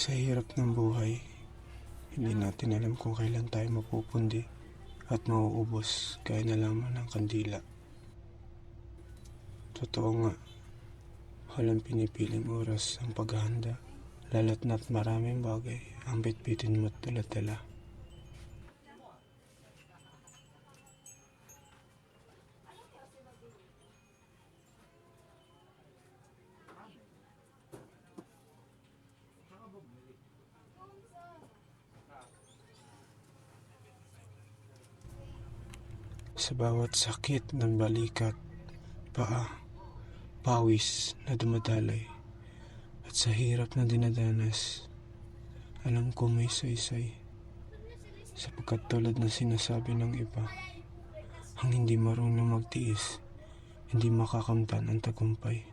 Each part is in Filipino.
Sa hirap ng buhay, hindi natin alam kung kailan tayo mapupundi at mauubos gaya na lamang ng kandila. Totoo nga, walang pinipiling oras ang paghahanda, lalo't na't maraming bagay ang bitbitin mo't dala-dala. Sa bawat sakit ng balikat, paa, pawis na dumadaloy, at sa hirap na dinadanas, alam ko may saysay. Sapagkat tulad na sinasabi ng iba, ang hindi marunong magtiis, hindi makakamtan ang tagumpay.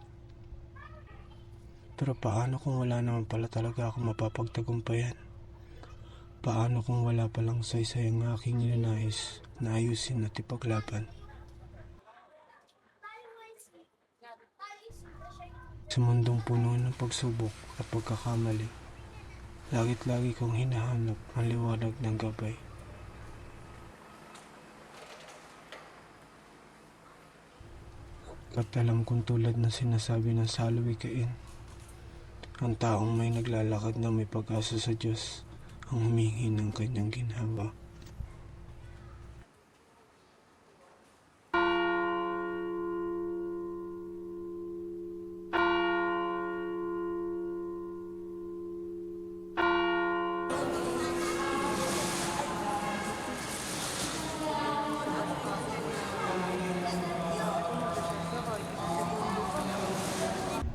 Pero paano kung wala naman pala talaga akong mapapagtagumpayan? Paano kung wala palang saysay ang aking ninanais na ayusin at ipaglaban? Sa mundong puno ng pagsubok at pagkakamali, lagit-lagi kong hinahanap ang liwanag ng gabay. At alam kong tulad na sinasabi ng salawikain, ang taong may naglalakad na may pag-asa sa Diyos ang humingi ng kanyang ginhawa.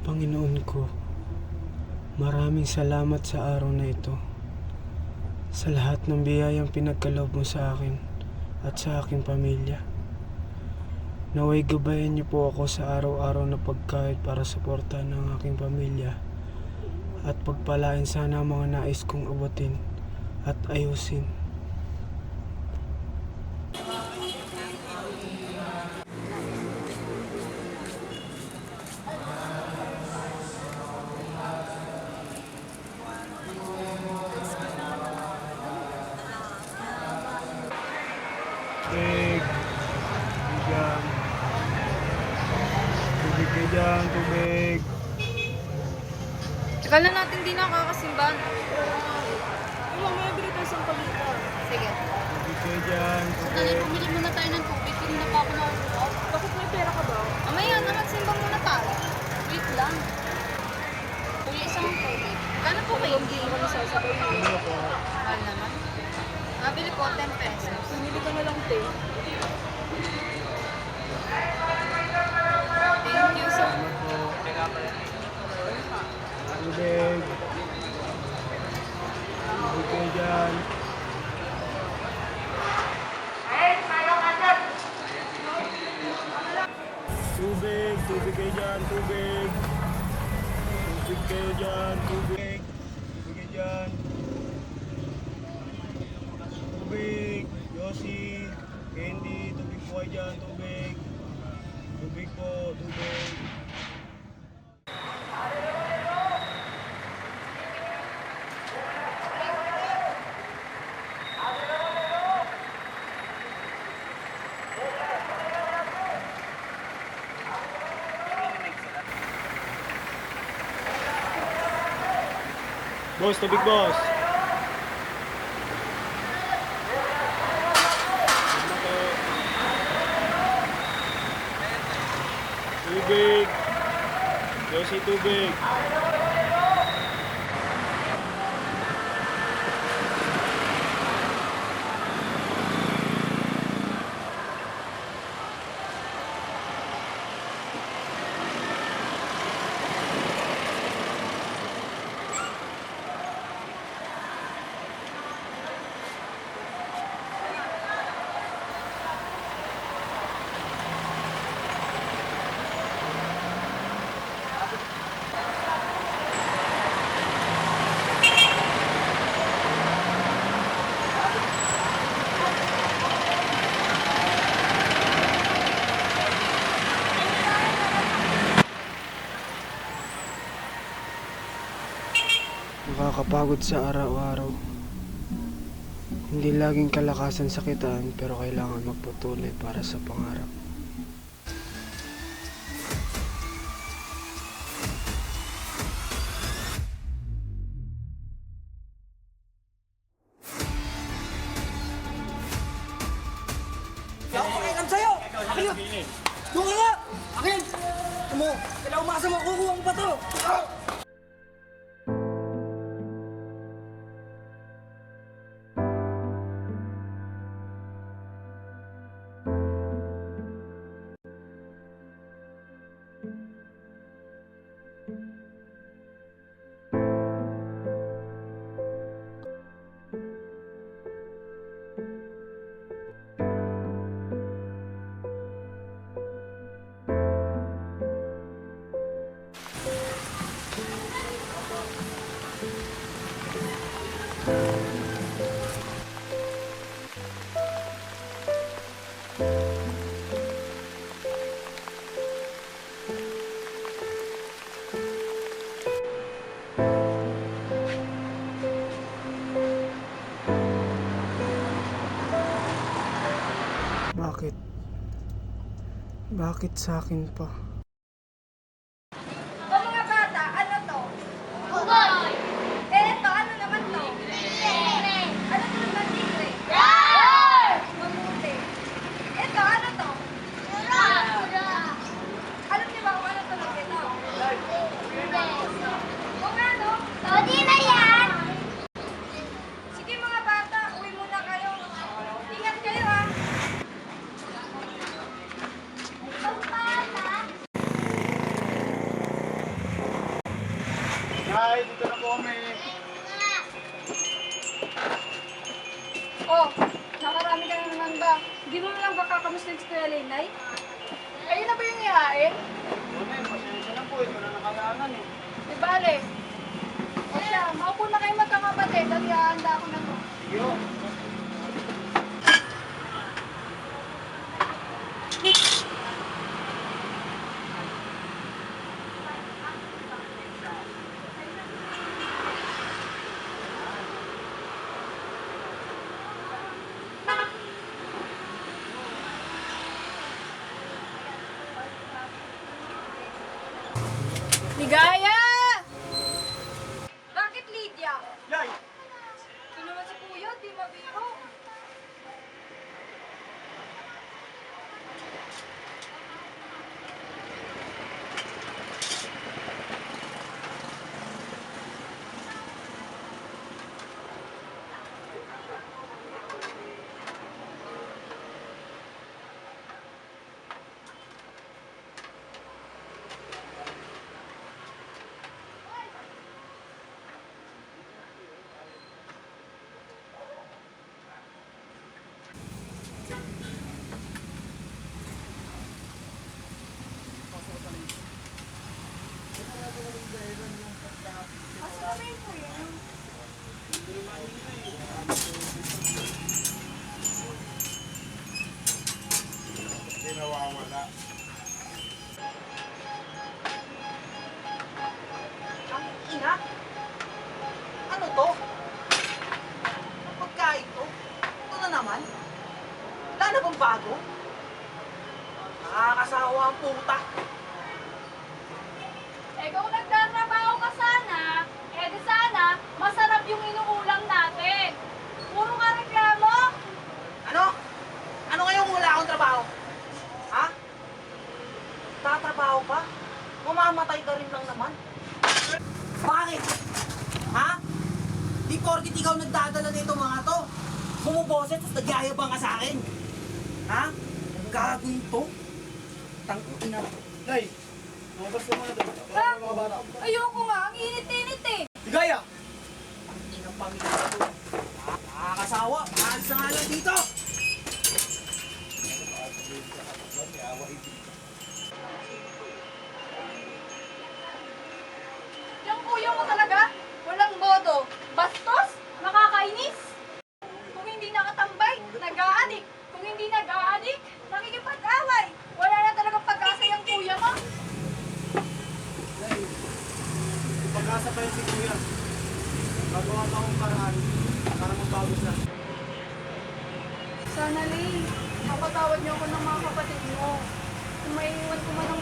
Panginoon ko, maraming salamat sa araw na ito, sa lahat ng biyayang pinagkaloob mo sa akin at sa aking pamilya. Naway gabayan niyo po ako sa araw-araw na pagkain para suportahan ng aking pamilya at pagpalain sana ang mga nais kong abutin at ayusin. Tubig, bigang, tubig kayo dyan, tubig. Tagal na natin di nakakasimba. Mamaya bili tayo sa palito. Sige. Tubig kayo dyan, Dali, tubig. pumili muna tayo ng tubig. Hindi na pa ako nakasuot. Bakit may pera ka ba? Mamaya na, magsimba muna tayo. Wait lang. Kuya, isang tubig. Kano po kayo? Hindi naman sasabay mo. Ano po? Mahal naman. Nabili ko 10 pesos. Pumili ka na lang, te. Thank you so Ano much. po? Tubig. Tubig kayo dyan. Tubig, tubig kayo dyan, tubig. Tubig kayo dyan, tubig. Tubig kayo dyan. Tubig, Yossi, Candy, tubig po kayo dyan, tubig. Tubig po, tubig. Boss, tubig boss. Tubig. Yossi, tubig. Nakakapagod sa araw-araw. Hindi laging kalakasan sa kitaan pero kailangan magpatuloy para sa pangarap. Ako pakialam sa'yo! Akin yun! Doon ka nga! Akin! Mo, kailangan umasa makukuha mo pa to! Bakit? Bakit sa akin pa? O mga bata, ano to? Bugoy! Eh, ito, ano naman to? Ano to naman tigre? Roar! Mabuti. Ito, ano to? Alam niyo ba kung ano tunog ito? Kung ano? Todi na yan! Sige mga bata, uwi muna kayo. Ingat kayo ha. Nay, dito na po kami. Oh, nakarami ka na naman ba? Hindi mo lang ba kakamusta yung eskwela, Nay? Ayun na ba yung ihain? Nay, pasensya na po. Ito na nakalangan eh. Di bale. O siya, maupo na kayo magkakapatid at ihahanda ako na to. Sige ho. Ligaya! Bakit, Lydia? Nay! Ito naman si Kuya, di mabiro. Hindi nawawala. Ang ina? Ano to? Ang pagkain to? Ito na naman? Wala na bang bago? Nakakasawa ang puta. Eh kung nagtatrabaho ka sana, eh di sana, masarap yung inuulam natin. Puro ka reklamo? Ano? Ano ngayong wala akong trabaho? Ha? Tatrabaho pa? Mamamatay ka rin lang naman. Bakit? Ha? Di porkit ikaw nagdadala nito mga to. Bumuboses tapos nagyayabang ka sa akin. Ha? Ang gagawin to? Tangina. Nay! Lumabas ka muna doon. Ha? Para mga bata. Ayoko nga, ang init-init eh. Ligaya! Ang inang pamilya to. Nakakasawa. Maalis na nga lang dito. Yung kuya mo talaga, walang bodo. Bastos, nakakainis. Kung hindi nakatambay, nag-aadik. Kung hindi nag-aadik, nakikipag-away. Wala na talagang pag-asa yung kuya mo. Pag-asa pa yun si Kuya. Gagawa pa akong paraan para magbago siya. Sana, Lay, mapatawad niyo ako ng mga kapatid mo. Kung maiiwan ko man ang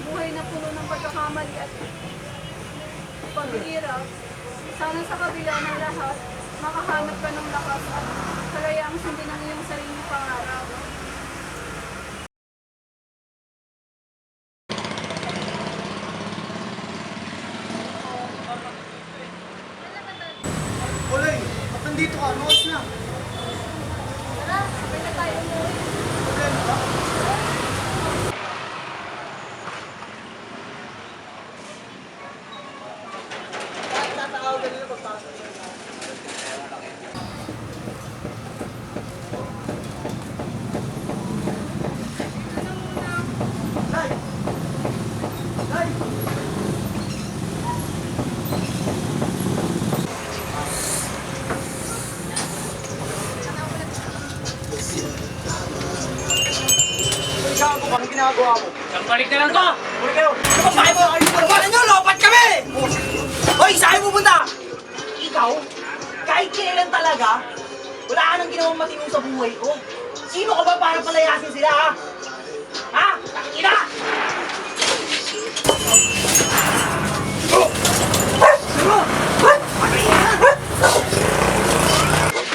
buhay na puno ng pagkakamali at paghihirap, sana sa kabila ng lahat, makahanap ka ng lakas at kalayaang sundin ang iyong sariling pangarap. Kulay, ba't nandito ka? Ano oras na? Tara, sabay na tayo umuwi. Problema ba? Gago ka, anong ginagawa mo? Balik na lang to! Balik kayo! Ano ba mo? Ano nyo? Lopat kami! Hoy, saan mo pupunta? Ikaw? Kahit kailan talaga, wala ka nang ginawang matinong sa buhay ko. Sino ka ba para palayasin sila, ha? Ha? Takina!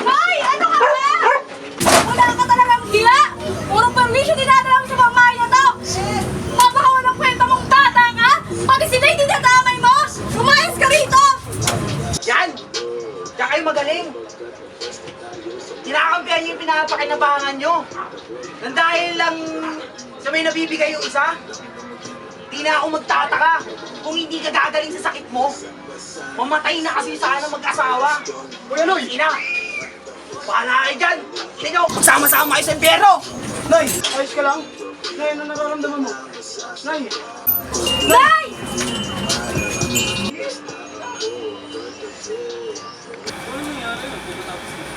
Hoy! Ano ka ba? Wala ka talagang hiya! Puro permission dinadala mo sa pamahay na to! Papakawalang kwenta mong tata ka! Pati sila hindi nadamay mo! Umayos ka rito! Yan! Diyan kayo magaling! Kinakampihan niyo yung pinapakinabangan nyo! Nang dahil lang sa may nabibigay yung isa, di na ako magtataka kung hindi ka gagaling sa sakit mo. Mamatay na kasi sana mag-asawa. Kuya Noy! Ina! Bahala kayo dyan! Hindi nyo, magsama-sama kayo sa impyerno! Nay! Ayos ka lang? Nay, ano nararamdaman mo? Nay! Nay! Ano nangyari? Nagpapatapos na.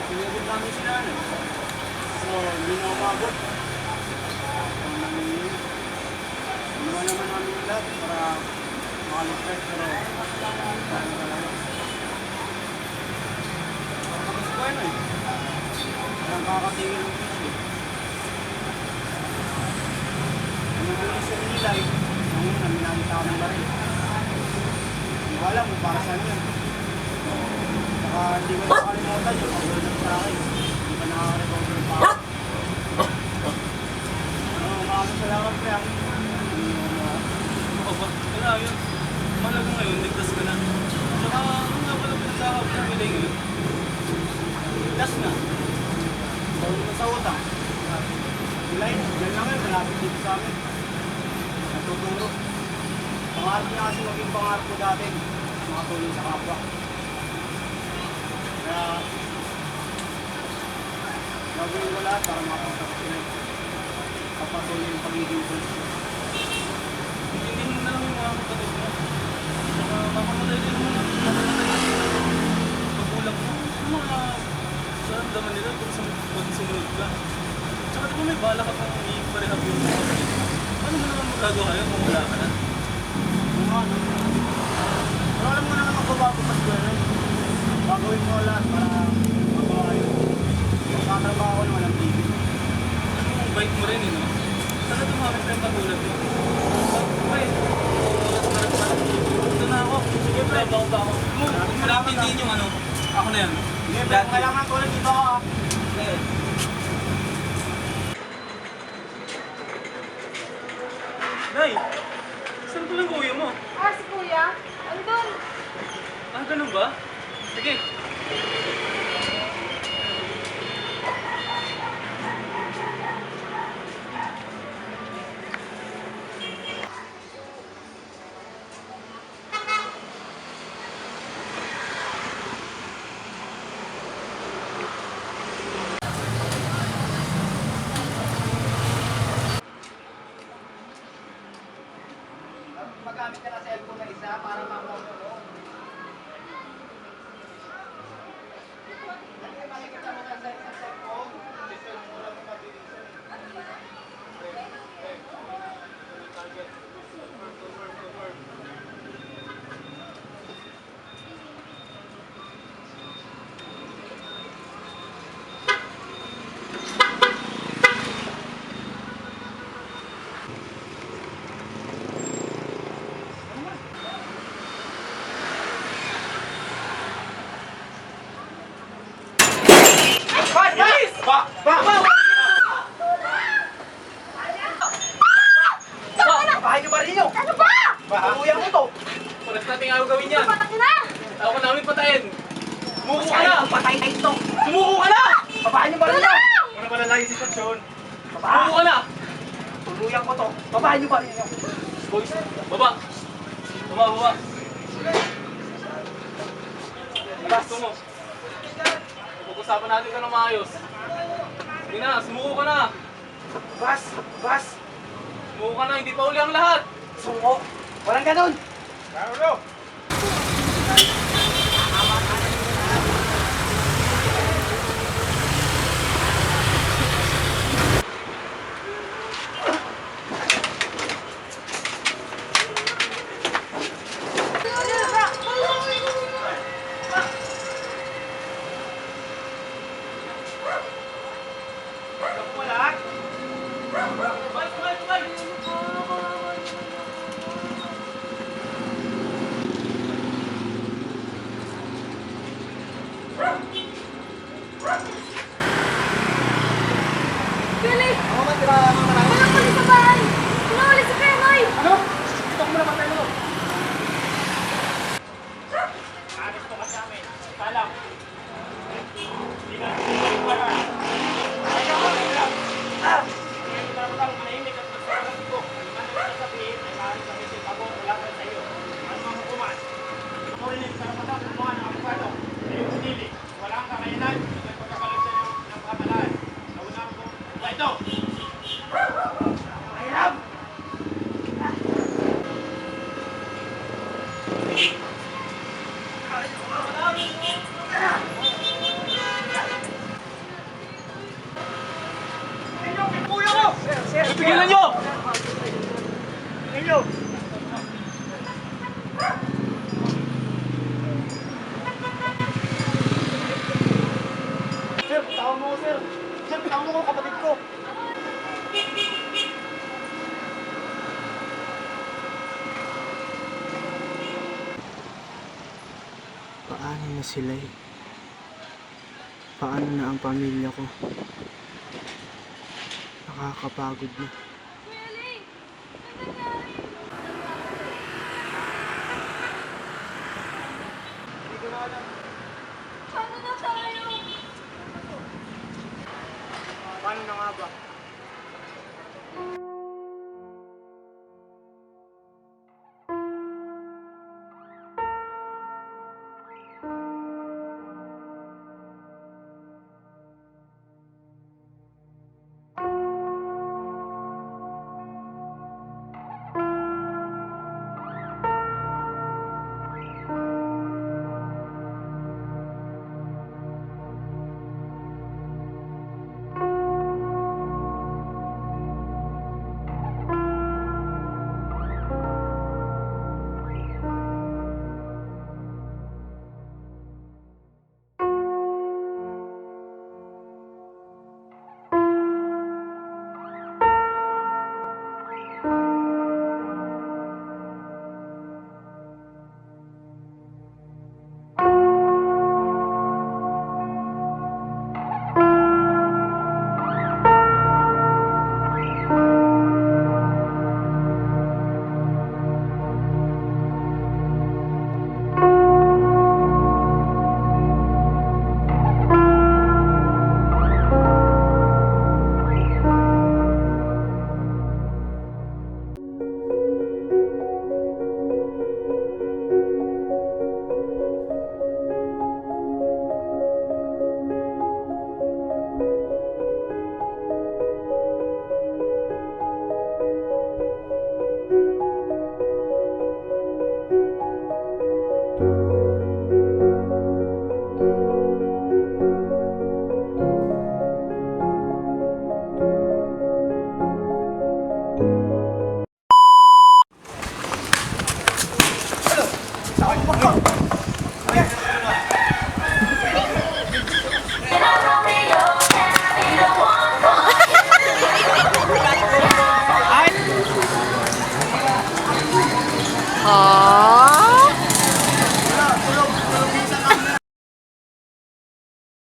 Pinagod namin sila na. So, hindi na umabot. Ginawa naman namin yung lahat para makaligtas pero parang talaga. Tapos ko ano eh. Parang kakatingin ng fish eh. Ano ko yung sa nilay, ang una, minamit ako ng baril. Hindi ko alam kung para saan yun. Saka hindi ko nakakalimutan yung pag-order sa akin. Hindi pa nakaka-recover pa ako. Maraming salamat kaya. Wala yun. Malaga ngayon, ligtas ka na. Tsaka, ano nga pala pinagkakap na nila ngayon? Ligtas na. Tawag na sa utang. Line, yan lang yun, malapit dito sa amin. Natuturo. Pangarap niya kasi maging pangarap ko dati. Makatulong sa kapwa. Kaya, gagawin ko lahat para makapagtapos sila. Papatuloy yung pagiging police. Hindi mo na lang yung mga kapatid mo. Tsaka, makamatay din mo na. Makamatay din mo. Pagkulang mo. Ano mga saramdaman nila kung pag sumunod ka? Tsaka di ba may bala ka pang i-parehab yung mga kapatid mo? Ano mo naman magagawa yun kung wala ka na? Ano ano? Pero alam mo naman magbabago pa siya rin. Gagawin ko lahat para magawa yun. Magkatrabaho ko naman ang TV. Ang bait mo rin, no? Sana dumami pa yung katulad mo. Okay. Ito na ako. Sige, pre. Bago pa ako. Malapintiin yung ano. Ako na yan. Hindi, pero kailangan ko ulit dito ka. Nay! Saan ko lang kuya mo? Ah, si Kuya? Andun! Ah, ganun ba? Sige. Magamit ka na cellphone na isa para ma-phone mo. Makikita mo na sa isang cellphone. Cellphone mo lang yung mabilisan. Target. Confirm. ito. Pares nating araw gawin yan. Patak na! Ayaw ka namin patayin. Sumuko ka Kaya na! ang patay na ito. Sumuko ka na! Babaan niyo ba rin yun? Ano pala lagi sitwasyon? Baba. Sumuko ka na! Tuluyan ko to. Babaan niyo ba rin yun? Boys, baba! Baba! Gusto mo? Pag-usapan natin ka ng maayos. Sige na, sumuko ka na! Bas. Sumuko ka na, hindi pa uli ang lahat! Suko. Walang ganun. Philip! Ako man, tira mga marami. Walang pulis sa bahay! Pinahuli si Kenoy! Ano? Ito ko muna patay mo. Pigilan nyo! Sir, tawag mo ko, sir. Sir, tawag mo ko kapatid ko. Paano na sila eh? Paano na ang pamilya ko? Nakakapagod na.